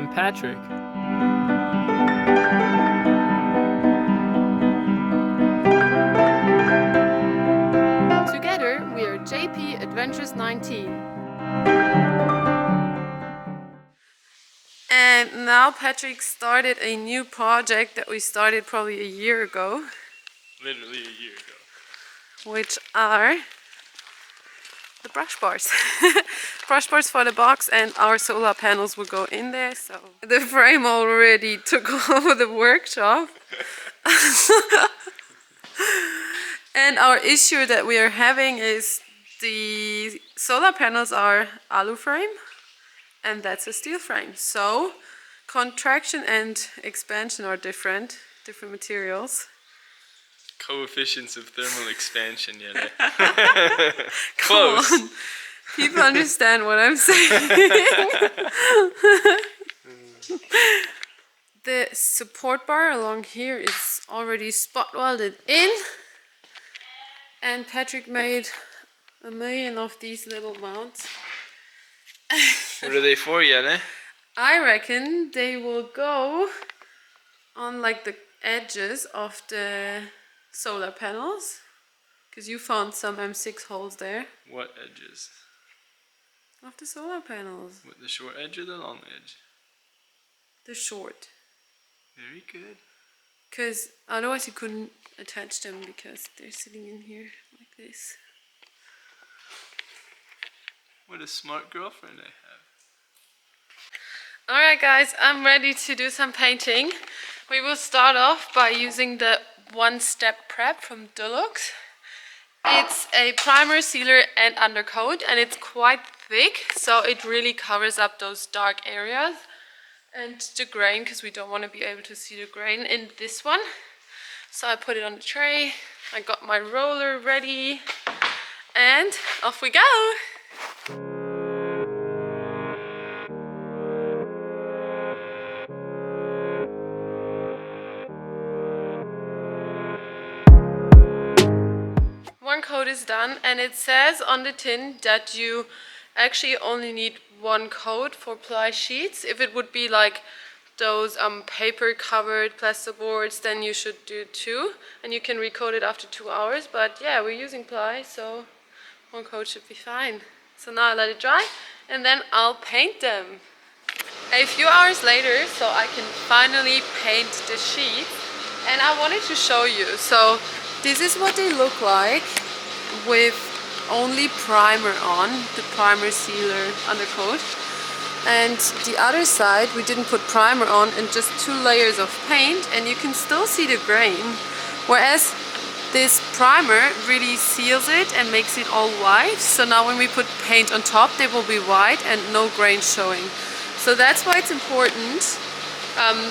I'm Patrick. Together we are JP Adventures 19. And now Patrick started a new project that we started probably a year ago. Literally a year ago. Which are the brush bars. Brush bars for the box, and our solar panels will go in there. So the frame already took over the workshop. And our issue that we are having is the solar panels are alu frame and that's a steel frame. So contraction and expansion are different materials. Coefficients of thermal expansion, yeah. Close. Come on. People understand what I'm saying. The support bar along here is already spot welded in. And Patrick made a million of these little mounts. What are they for, Jelle? I reckon they will go on like the edges of the solar panels. Because you found some M6 holes there. What edges? Of the solar panels. What, the short edge or the long edge? The short. Very good. Because otherwise you couldn't attach them because they're sitting in here like this. What a smart girlfriend I have. Alright guys, I'm ready to do some painting. We will start off by using the one-step prep from Deluxe. It's a primer, sealer and undercoat, and it's quite thick, so it really covers up those dark areas and the grain, because we don't want to be able to see the grain in this one. So I put it on the tray, I got my roller ready, and off we go! One coat is done, and it says on the tin that you actually only need one coat for ply sheets. If it would be like those paper covered plasterboards, then you should do two, and you can recoat it after 2 hours. But yeah, we're using ply, so one coat should be fine. So now I let it dry and then I'll paint them. A few hours later, so I can finally paint the sheets, and I wanted to show you. So this is what they look like with only primer on, the primer, sealer, undercoat. And the other side we didn't put primer on and just 2 layers of paint, and you can still see the grain. Whereas this primer really seals it and makes it all white. So now when we put paint on top, they will be white and no grain showing. So that's why it's important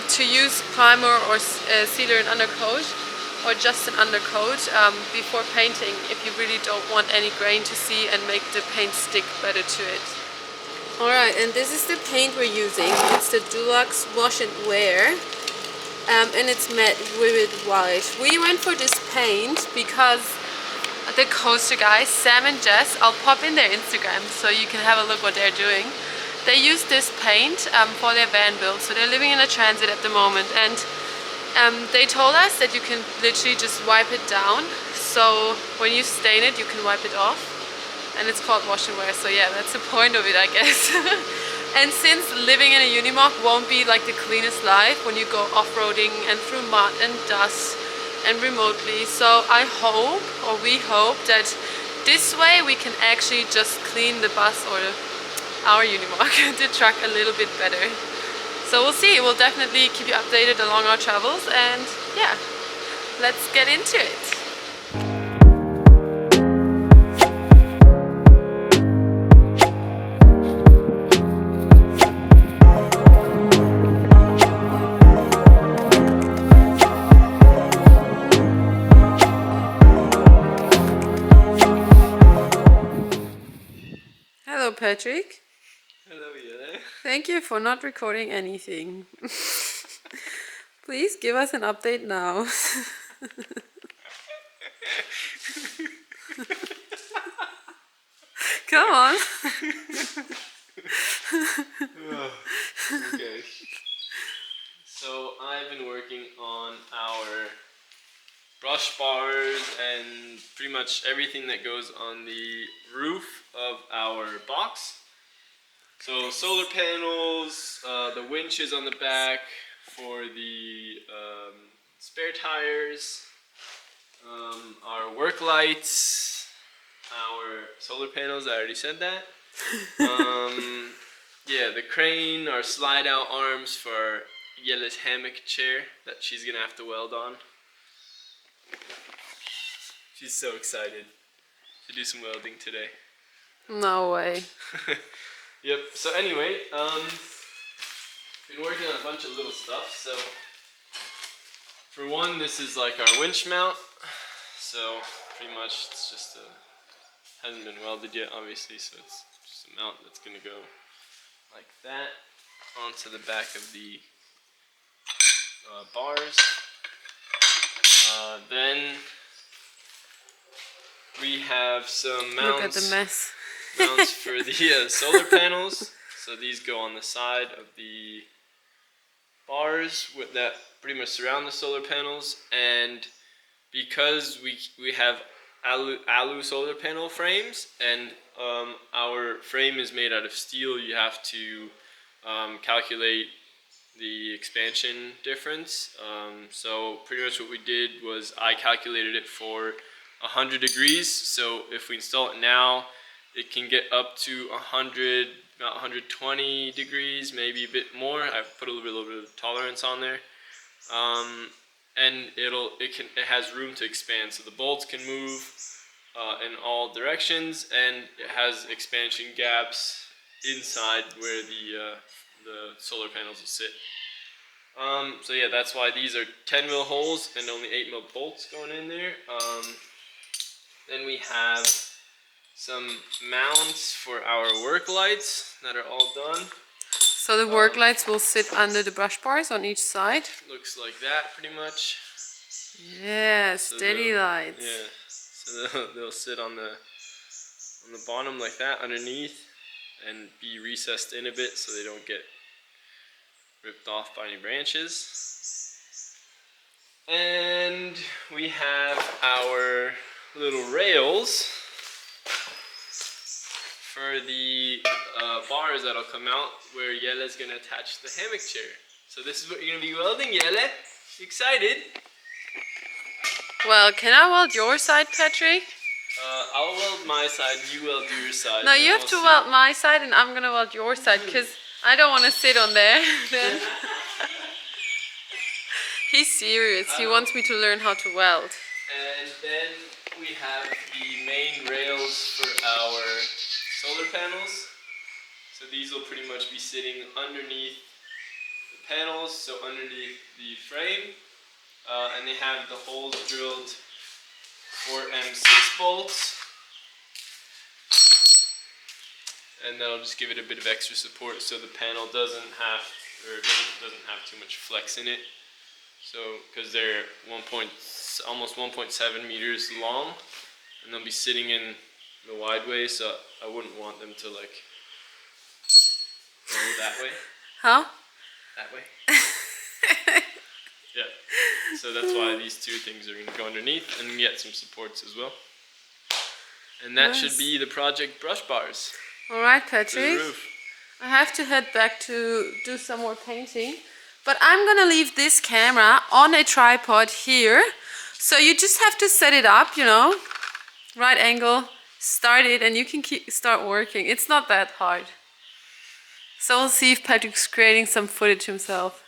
to use primer or sealer and undercoat, or just an undercoat before painting, if you really don't want any grain to see and make the paint stick better to it. Alright, and this is the paint we're using. It's the Deluxe Wash and Wear, and it's matte Rivet White. We went for this paint because the coaster guys, Sam and Jess, I'll pop in their Instagram so you can have a look what they're doing. They use this paint for their van build, so they're living in a transit at the moment, and they told us that you can literally just wipe it down, so when you stain it you can wipe it off, and it's called wash and wear. So yeah, that's the point of it, I guess. And since living in a Unimog won't be like the cleanest life when you go off-roading and through mud and dust and remotely, so I hope, or we hope, that this way we can actually just clean the bus or our Unimog, the truck, a little bit better. So we'll see, we'll definitely keep you updated along our travels, and yeah, let's get into it. Hello Patrick. Hello, Jelle. Thank you for not recording anything. Please give us an update now. Come on. Oh, okay. So I've been working on our brush bars and pretty much everything that goes on the roof of our box. So solar panels, the winches on the back for the spare tires, our work lights, our solar panels, I already said that. Yeah, the crane, our slide out arms for Yella's hammock chair that she's gonna have to weld on. She's so excited to do some welding today. No way. Yep, so anyway, been working on a bunch of little stuff. So for one, this is like our winch mount. So pretty much it's just hasn't been welded yet, obviously, so it's just a mount that's gonna go like that onto the back of the bars. Then we have some mounts. Look at the mess. Mounts for the solar panels. So these go on the side of the bars that pretty much surround the solar panels, and because we have alu solar panel frames, and our frame is made out of steel, you have to calculate the expansion difference. So pretty much what we did was I calculated it for 100 degrees. So if we install it now, it can get up to 100, about 120 degrees, maybe a bit more. I've put a little bit of tolerance on there. And it has room to expand, so the bolts can move in all directions, and it has expansion gaps inside where the solar panels will sit. So yeah, that's why these are 10 mil holes and only 8 mil bolts going in there. Then we have some mounts for our work lights that are all done. So the work lights will sit under the brush bars on each side? Looks like that pretty much. Yeah, steady lights. Yeah, so they'll sit on the bottom like that underneath and be recessed in a bit so they don't get ripped off by any branches. And we have our little rails for the bars that'll come out where Yella's gonna attach the hammock chair. So this is what you're gonna be welding, Yella? You excited? Well, can I weld your side, Patrick? I'll weld my side, you weld your side. No, you have to weld my side and I'm gonna weld your side because I don't want to sit on there. Then. He's serious. He wants me to learn how to weld. And then we have the main rails for our solar panels. So these will pretty much be sitting underneath the panels, so underneath the frame. And they have the holes drilled for M6 bolts. And that'll just give it a bit of extra support so the panel doesn't have too much flex in it. So, because they're almost 1.7 meters long, and they'll be sitting in the wide way, so I wouldn't want them to like go that way. Huh? That way. Yeah. So that's why these two things are going to go underneath and get some supports as well. And that should be the project brush bars. Alright, Patrick. I have to head back to do some more painting. But I'm gonna leave this camera on a tripod here. So you just have to set it up, you know, right angle, start it, and you can start working. It's not that hard. So we'll see if Patrick's creating some footage himself.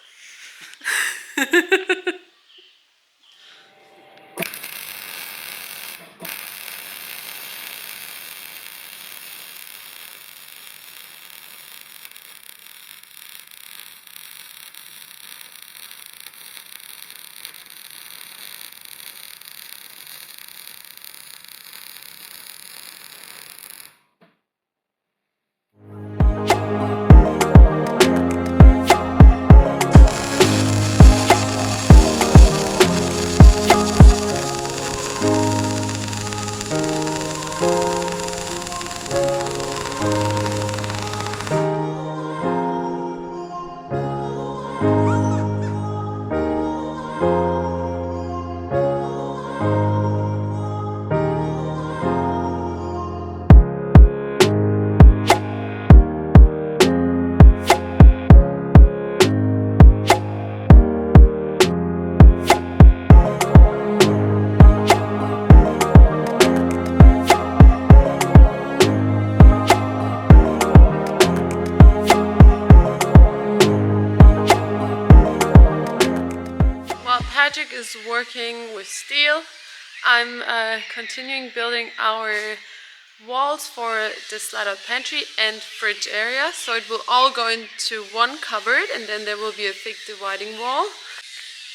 Patrick is working with steel. I'm continuing building our walls for the slide-out pantry and fridge area, so it will all go into one cupboard and then there will be a thick dividing wall.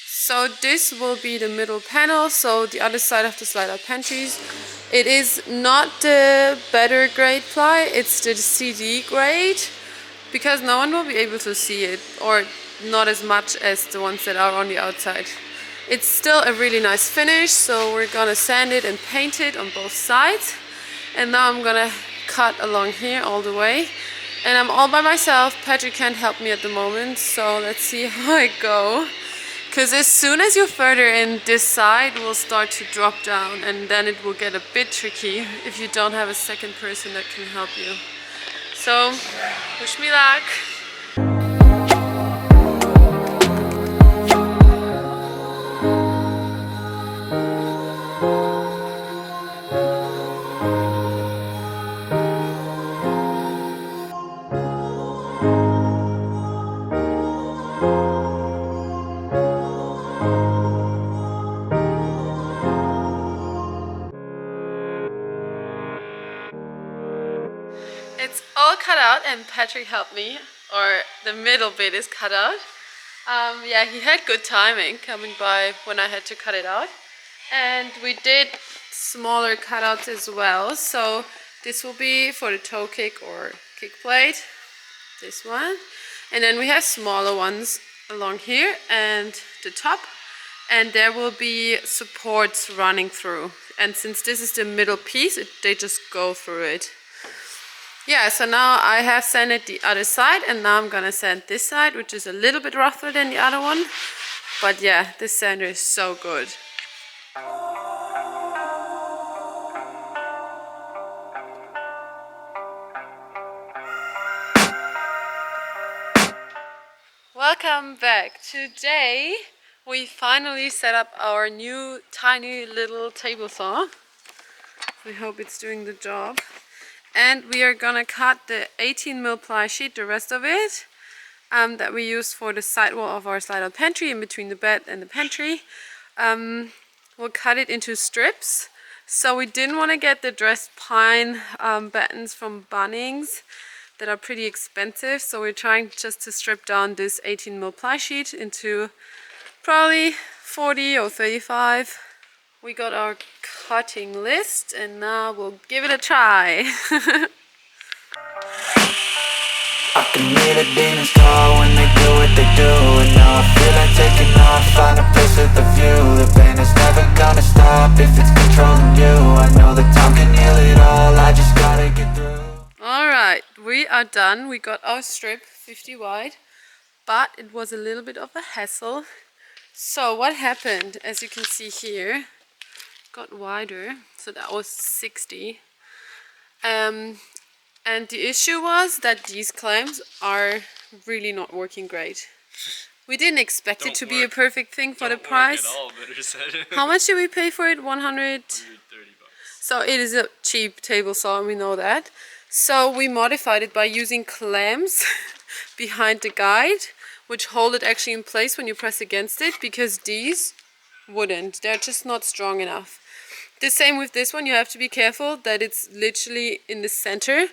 So this will be the middle panel, so the other side of the slide-out pantries. It is not the better grade ply, it's the CD grade, because no one will be able to see it, or not as much as the ones that are on the outside. It's still a really nice finish, so we're gonna sand it and paint it on both sides. And now I'm gonna cut along here all the way. And I'm all by myself. Patrick can't help me at the moment, so let's see how I go. Because as soon as you're further in, this side will start to drop down, and then it will get a bit tricky if you don't have a second person that can help you. So, wish me luck. It's all cut out and Patrick helped me, or the middle bit is cut out. Yeah, he had good timing coming by when I had to cut it out. And we did smaller cutouts as well. So this will be for the toe kick or kick plate, this one. And then we have smaller ones along here and the top. And there will be supports running through. And since this is the middle piece, they just go through it. Yeah, so now I have sanded the other side, and now I'm gonna sand this side, which is a little bit rougher than the other one. But yeah, this sander is so good. Welcome back. Today we finally set up our new tiny little table saw. We hope it's doing the job. And we are gonna cut the 18mm ply sheet, the rest of it, that we use for the sidewall of our slide-out pantry in between the bed and the pantry. We'll cut it into strips. So we didn't want to get the dressed pine battens from Bunnings that are pretty expensive. So we're trying just to strip down this 18mm ply sheet into probably 40 or 35. We got our cutting list and now we'll give it a try. I can hear the demons call when they do what they do. And now I feel like taking off, find a place with a view. The pain is never gonna stop if it's controlling you. I know that time can heal it all, I just gotta get through. Alright, we are done. We got our strip 50 wide, but it was a little bit of a hassle. So what happened, as you can see here, got wider, so that was 60. And the issue was that these clamps are really not working great. We didn't expect it to be a perfect thing for the price. How much did we pay for it? 130 bucks. So it is a cheap table saw, and we know that. So we modified it by using clamps behind the guide, which hold it actually in place when you press against it, because these wouldn't. They're just not strong enough. The same with this one. You have to be careful that it's literally in the center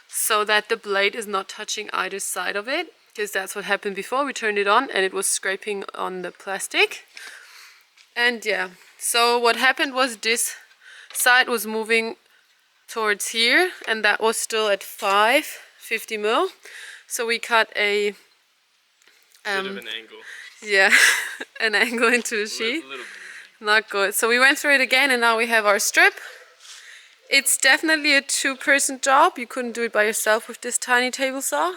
so that the blade is not touching either side of it, because that's what happened before. We turned it on and it was scraping on the plastic. And yeah, so what happened was this side was moving towards here and that was still at 50mm. So we cut a bit of an angle. Yeah, an angle into the sheet. Not good. So we went through it again and now we have our strip. It's definitely a two-person job. You couldn't do it by yourself with this tiny table saw,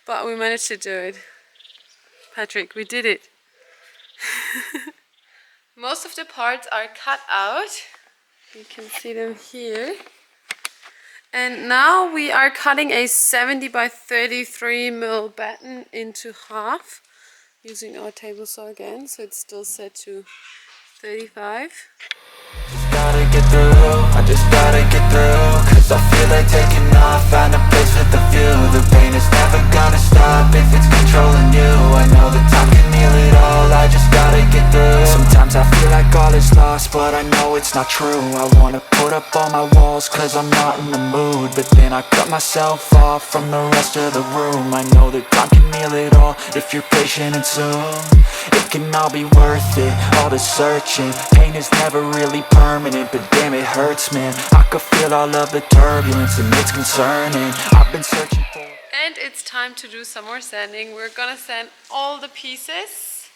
but we managed to do it. Patrick, we did it. Most of the parts are cut out. You can see them here. And now we are cutting a 70 by 33mm batten into half using our table saw again, so it's still set to 35. Just gotta get through, I just gotta get through. Cause I feel like taking off, find a place with a view. The pain is never gonna stop if it's controlling you. I know that time can heal it all, I just gotta get through. Sometimes it's not true. I wanna put up all my walls cause I'm not in the mood, but then I cut myself off from the rest of the room. I know that time can heal it all if you're patient and soon it can all be worth it, all the searching. Pain is never really permanent, but damn it hurts, man. I could feel all of the turbulence and it's concerning. I've been searching for... And it's time to do some more sanding. We're gonna sand all the pieces,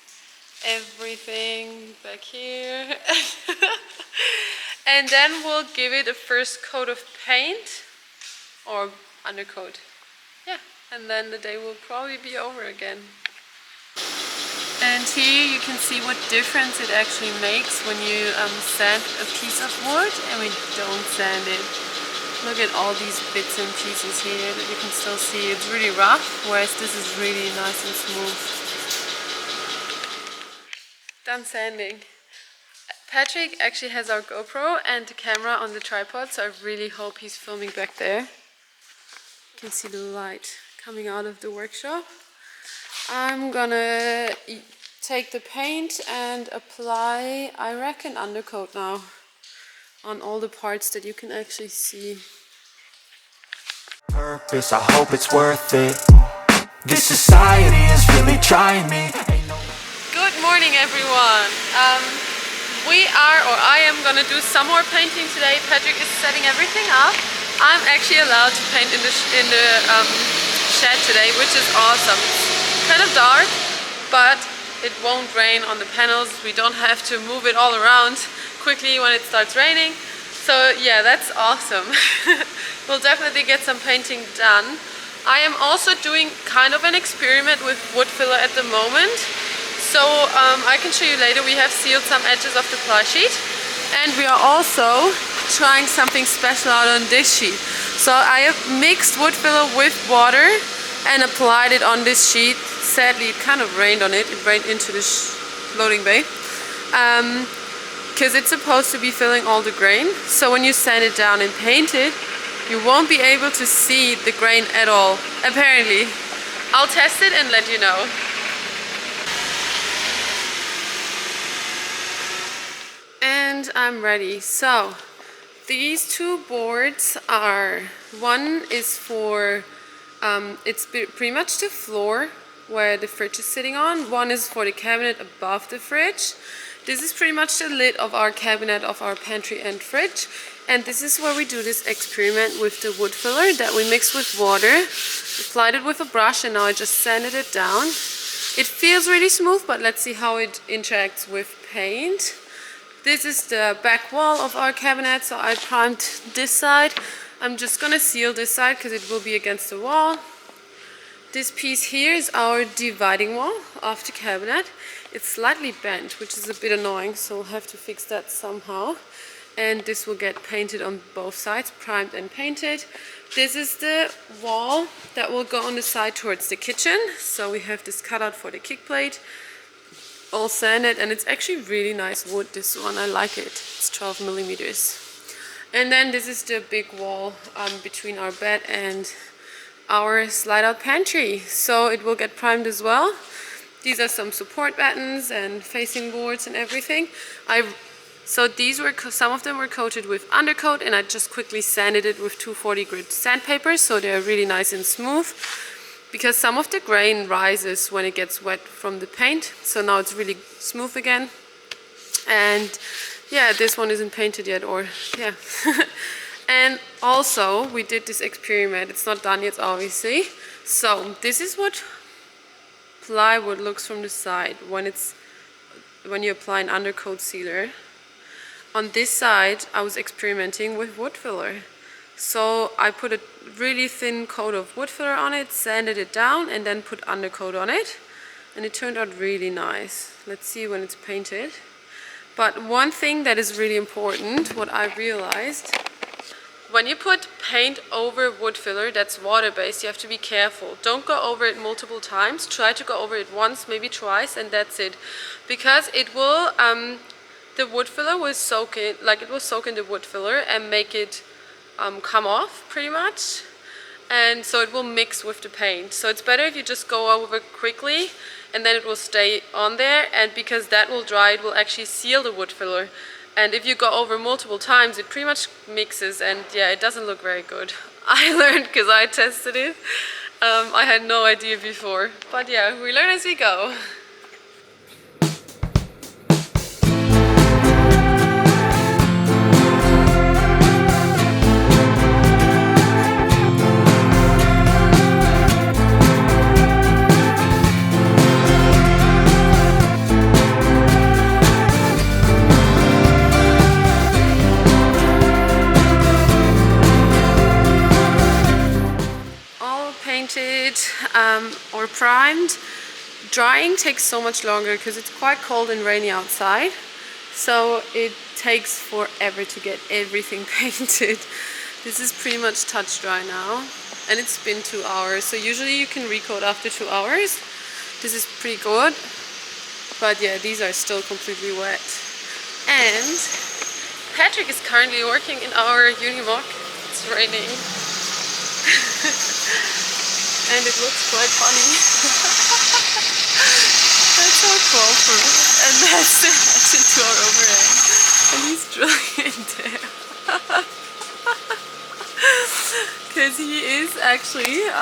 everything back here. And then we'll give it a first coat of paint or undercoat. Yeah, and then the day will probably be over again. And here you can see what difference it actually makes when you sand a piece of wood and we don't sand it. Look at all these bits and pieces here that you can still see. It's really rough, whereas this is really nice and smooth. Done sanding. Patrick actually has our GoPro and the camera on the tripod, so I really hope he's filming back there. You can see the light coming out of the workshop. I'm gonna take the paint and apply, I reckon, undercoat now on all the parts that you can actually see. Purpose, I hope it's worth it. This society is really trying me. Good morning, everyone. I am gonna do some more painting today. Patrick is setting everything up. I'm actually allowed to paint in the shed today, which is awesome. It's kind of dark, but it won't rain on the panels. We don't have to move it all around quickly when it starts raining. So yeah, that's awesome. We'll definitely get some painting done. I am also doing kind of an experiment with wood filler at the moment. So I can show you later. We have sealed some edges of the ply sheet. And we are also trying something special out on this sheet. So I have mixed wood filler with water and applied it on this sheet. Sadly, it kind of rained on it. It rained into the loading bay. Because it's supposed to be filling all the grain. So when you sand it down and paint it, you won't be able to see the grain at all, apparently. I'll test it and let you know. And I'm ready. So these two boards are, one is for, it's pretty much the floor where the fridge is sitting on. One is for the cabinet above the fridge. This is pretty much the lid of our cabinet, of our pantry and fridge. And this is where we do this experiment with the wood filler that we mixed with water. Applied it with a brush and now I just sanded it down. It feels really smooth, but let's see how it interacts with paint. This is the back wall of our cabinet, so I primed this side. I'm just gonna seal this side because it will be against the wall. This piece here is our dividing wall of the cabinet. It's slightly bent, which is a bit annoying, so we'll have to fix that somehow. And this will get painted on both sides, primed and painted. This is the wall that will go on the side towards the kitchen. So we have this cutout for the kick plate, all sanded, and it's actually really nice wood, this one. I like it. It's 12 millimeters. And then this is the big wall between our bed and our slide-out pantry. So it will get primed as well. These are some support battens and facing boards and everything. So these were, some of them were coated with undercoat, and I just quickly sanded it with 240 grit sandpaper, so they're really nice and smooth. Because some of the grain rises when it gets wet from the paint, so now it's really smooth again. And yeah, this one isn't painted yet, or yeah. And also we did this experiment. It's not done yet, obviously. So this is what plywood looks from the side when you apply an undercoat sealer. On this side I was experimenting with wood filler. So I put a really thin coat of wood filler on it, sanded it down, and then put undercoat on it. And it turned out really nice. Let's see when it's painted. But one thing that is really important, what I realized, when you put paint over wood filler that's water-based, you have to be careful. Don't go over it multiple times. Try to go over it once, maybe twice, and that's it. Because it will, the wood filler will soak it, like it will soak in the wood filler and make it come off pretty much, and so it will mix with the paint. So it's better if you just go over quickly and then it will stay on there, and because that will dry, it will actually seal the wood filler And if you go over multiple times, it pretty much mixes, and yeah, it doesn't look very good. I learned because I tested it. I had no idea before, but yeah, we learn as we go. Or primed. Drying takes so much longer because it's quite cold and rainy outside, so it takes forever to get everything painted. This is pretty much touch dry now, and it's been 2 hours, so usually you can recoat after 2 hours. This is pretty good, but yeah, these are still completely wet. And Patrick is currently working in our Unimog. It's raining. And it looks quite funny. That's our crawler, and that's attached to our overhang. And he's drilling in there. Because he is actually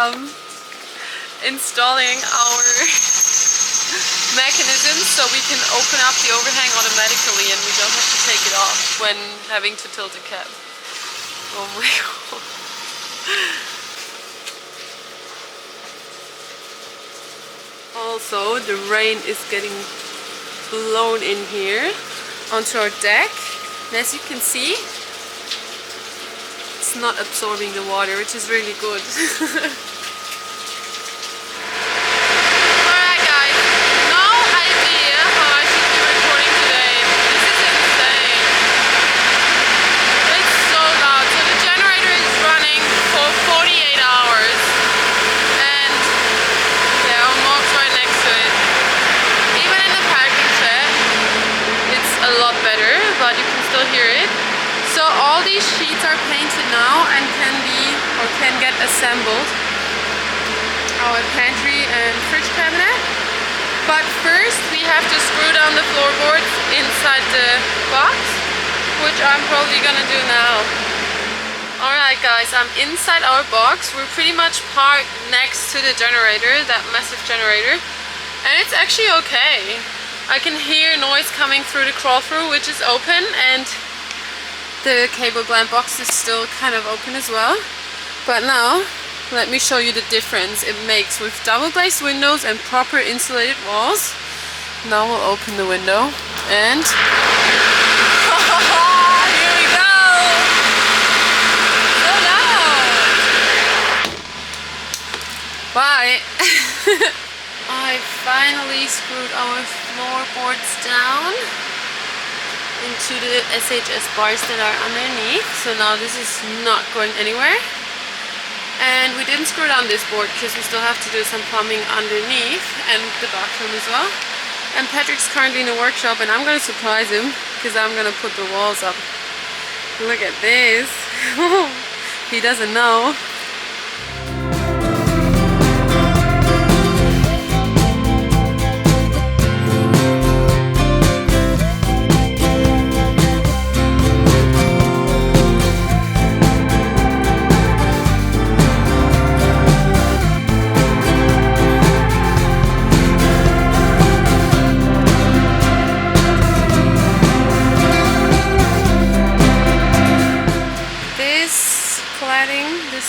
installing our mechanism so we can open up the overhang automatically and we don't have to take it off when having to tilt the cab. Oh my god. Also, the rain is getting blown in here onto our deck, and as you can see, it's not absorbing the water, which is really good. Alright guys, no idea how I should be recording today. This is insane. It's so loud. So the generator is running for 48 hours. But you can still hear it. So all these sheets are painted now and can get assembled. Our pantry and fridge cabinet. But first we have to screw down the floorboards inside the box, which I'm probably gonna do now. Alright guys, I'm inside our box. We're pretty much parked next to the generator, that massive generator. And it's actually okay. I can hear noise coming through the crawl through, which is open, and the cable gland box is still kind of open as well. But now, let me show you the difference it makes with double glazed windows and proper insulated walls. Now we'll open the window and here we go! So loud! Bye! I finally screwed our floorboards down into the SHS bars that are underneath. So now this is not going anywhere. And we didn't screw down this board because we still have to do some plumbing underneath and the bathroom as well. And Patrick's currently in the workshop and I'm going to surprise him because I'm going to put the walls up. Look at this. He doesn't know.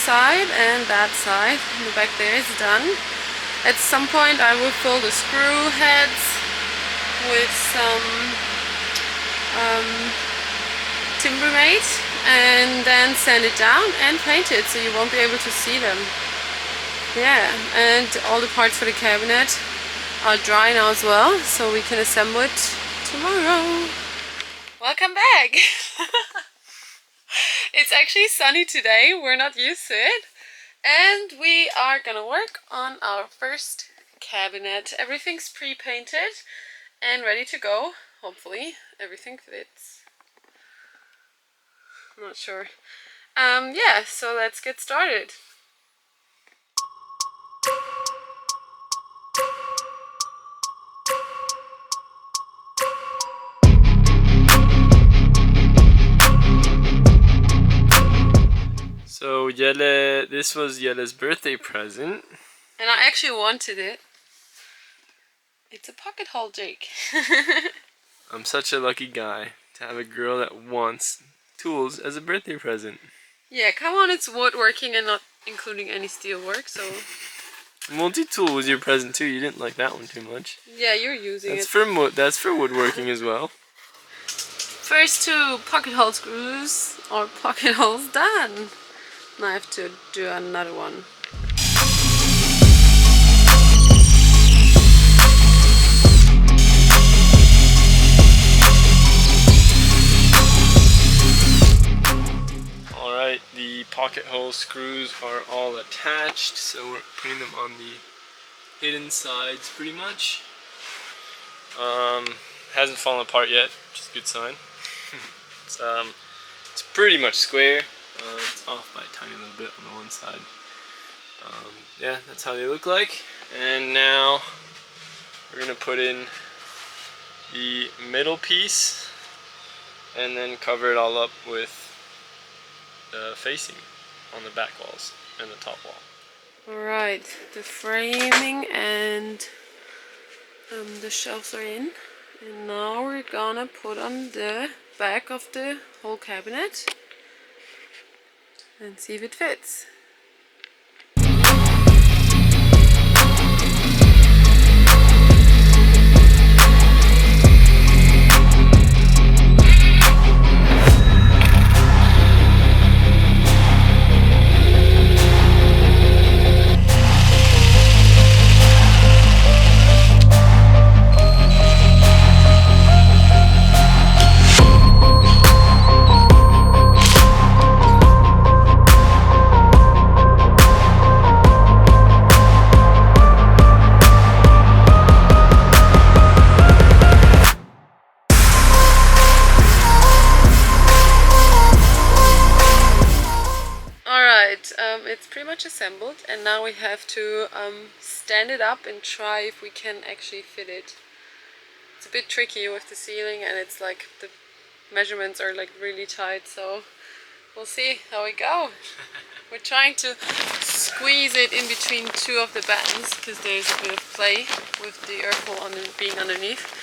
Side and that side in the back there is done. At some point I will fill the screw heads with some Timbermate and then sand it down and paint it so you won't be able to see them. Yeah, and all the parts for the cabinet are dry now as well, so we can assemble it tomorrow. Welcome back! It's actually sunny today, we're not used to it. And we are gonna work on our first cabinet. Everything's pre-painted and ready to go. Hopefully everything fits. I'm not sure. Yeah, so let's get started. Jelle, this was Jelle's birthday present. And I actually wanted it. It's a pocket hole Jake. I'm such a lucky guy to have a girl that wants tools as a birthday present. Yeah, come on, it's woodworking and not including any steel work, so... Multi-tool was your present too. You didn't like that one too much. Yeah, you're using That's it. That's for woodworking as well. First 2 pocket hole screws or pocket holes done. Now I have to do another one. Alright, the pocket hole screws are all attached, so we're putting them on the hidden sides pretty much. Hasn't fallen apart yet, which is a good sign. It's pretty much square. It's off by a tiny little bit on the one side. Yeah, that's how they look like. And now we're gonna put in the middle piece and then cover it all up with the facing on the back walls and the top wall. Alright, the framing and the shelves are in. And now we're gonna put on the back of the whole cabinet and see if it fits. It's pretty much assembled, and now we have to stand it up and try if we can actually fit it. It's a bit tricky with the ceiling, and it's like the measurements are like really tight, so we'll see how we go. We're trying to squeeze it in between 2 of the battens because there's a bit of play with the earth hole being underneath.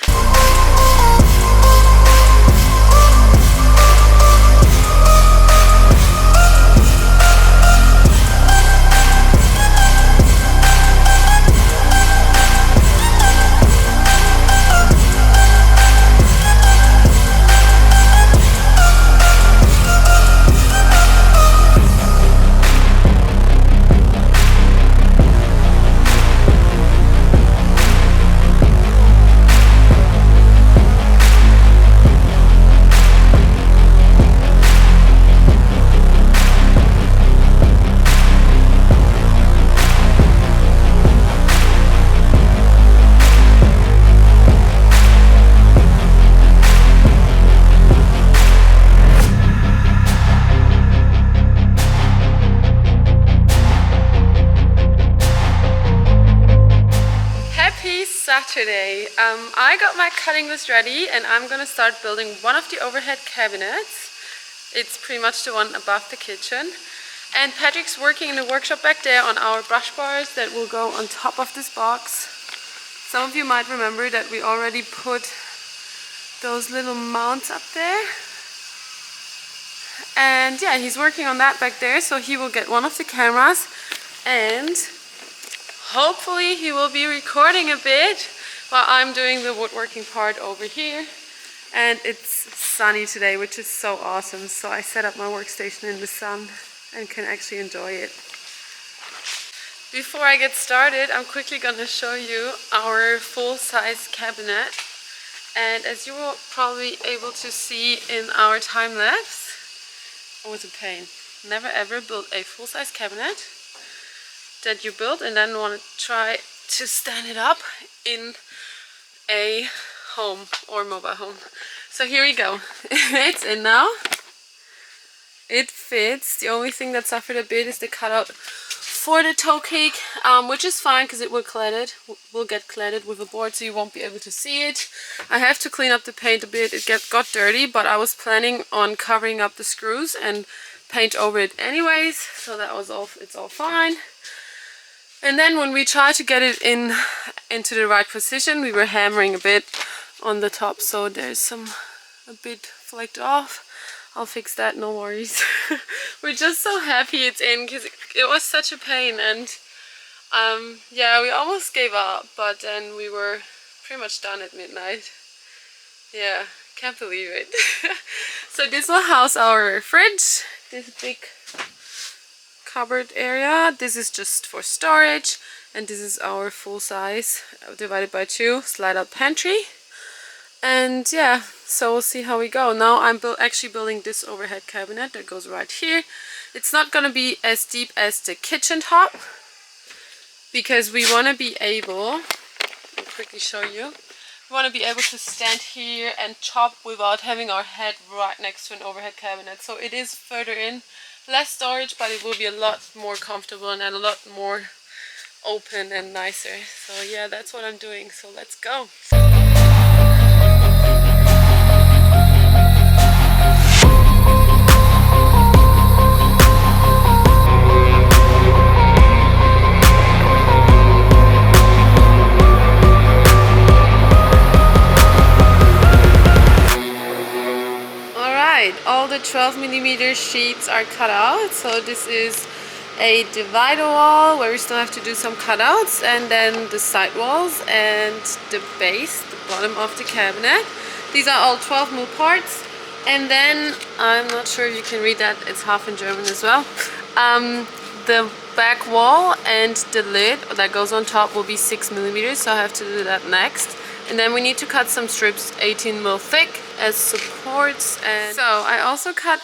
Saturday. I got my cutting list ready and I'm gonna start building one of the overhead cabinets. It's pretty much the one above the kitchen. And Patrick's working in the workshop back there on our brush bars that will go on top of this box. Some of you might remember that we already put those little mounts up there. And yeah, he's working on that back there, so he will get one of the cameras and hopefully he will be recording a bit while I'm doing the woodworking part over here. And it's sunny today, which is so awesome. So I set up my workstation in the sun and can actually enjoy it. Before I get started, I'm quickly gonna show you our full-size cabinet. And as you will probably able to see in our time lapse, it was a pain. Never ever build a full-size cabinet that you build and then want to try to stand it up in a home or mobile home. So here we go. It's in now. It fits. The only thing that suffered a bit is the cutout for the toe cake, which is fine because it will get cladded with a board, so you won't be able to see it. I have to clean up the paint a bit. It got dirty, but I was planning on covering up the screws and paint over it anyways, so that was all, it's all fine. And then when we tried to get it into the right position, we were hammering a bit on the top, so there's a bit flaked off. I'll fix that, no worries. We're just so happy it's in, because it was such a pain, and yeah, we almost gave up, but then we were pretty much done at midnight. Yeah, can't believe it. So this will house our fridge, this big cupboard area. This is just for storage, and this is our full size divided by 2 slide out pantry. And yeah, so we'll see how we go. Now I'm actually building this overhead cabinet that goes right here. It's not gonna be as deep as the kitchen top, because we want to be able, I'll quickly show you, we want to be able to stand here and chop without having our head right next to an overhead cabinet. So it is further in, less storage, but it will be a lot more comfortable and a lot more open and nicer. So yeah, that's what I'm doing, so let's go. All the 12mm sheets are cut out, so this is a divider wall where we still have to do some cutouts, and then the side walls and the base, the bottom of the cabinet. These are all 12mm parts, and then I'm not sure if you can read that, it's half in German as well. The back wall and the lid that goes on top will be 6mm, so I have to do that next. And then we need to cut some strips 18mm thick as supports. And so I also cut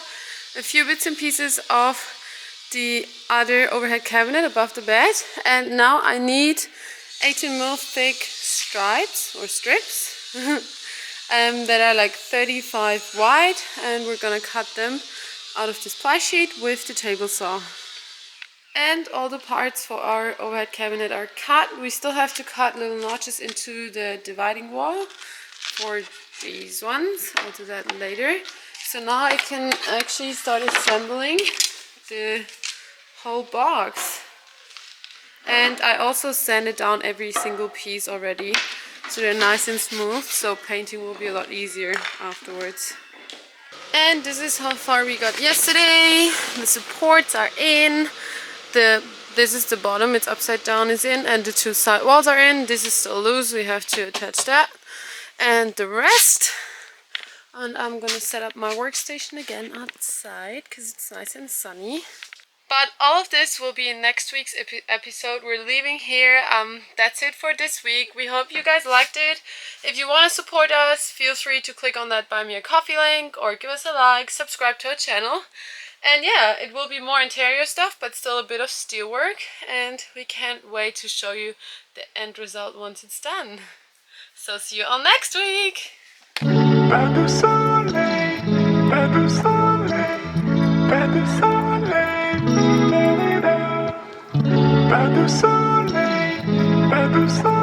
a few bits and pieces of the other overhead cabinet above the bed. And now I need 18mm thick stripes or strips that are like 35 wide. And we're gonna cut them out of this ply sheet with the table saw. And all the parts for our overhead cabinet are cut. We still have to cut little notches into the dividing wall for these ones. I'll do that later. So now I can actually start assembling the whole box. And I also sanded down every single piece already, so they're nice and smooth, so painting will be a lot easier afterwards. And this is how far we got yesterday. The supports are in. This is the bottom, it's upside down, is in, and the 2 side walls are in. This is still loose, we have to attach that. And the rest, and I'm gonna set up my workstation again outside because it's nice and sunny. But all of this will be in next week's episode. We're leaving here. That's it for this week. We hope you guys liked it. If you want to support us, feel free to click on that Buy Me a Coffee link, or give us a like, subscribe to our channel. And yeah, it will be more interior stuff, but still a bit of steel work. And we can't wait to show you the end result once it's done. So see you all next week! Pas de soleil, pas de soleil, pas de soleil, pas de soleil, pas de soleil.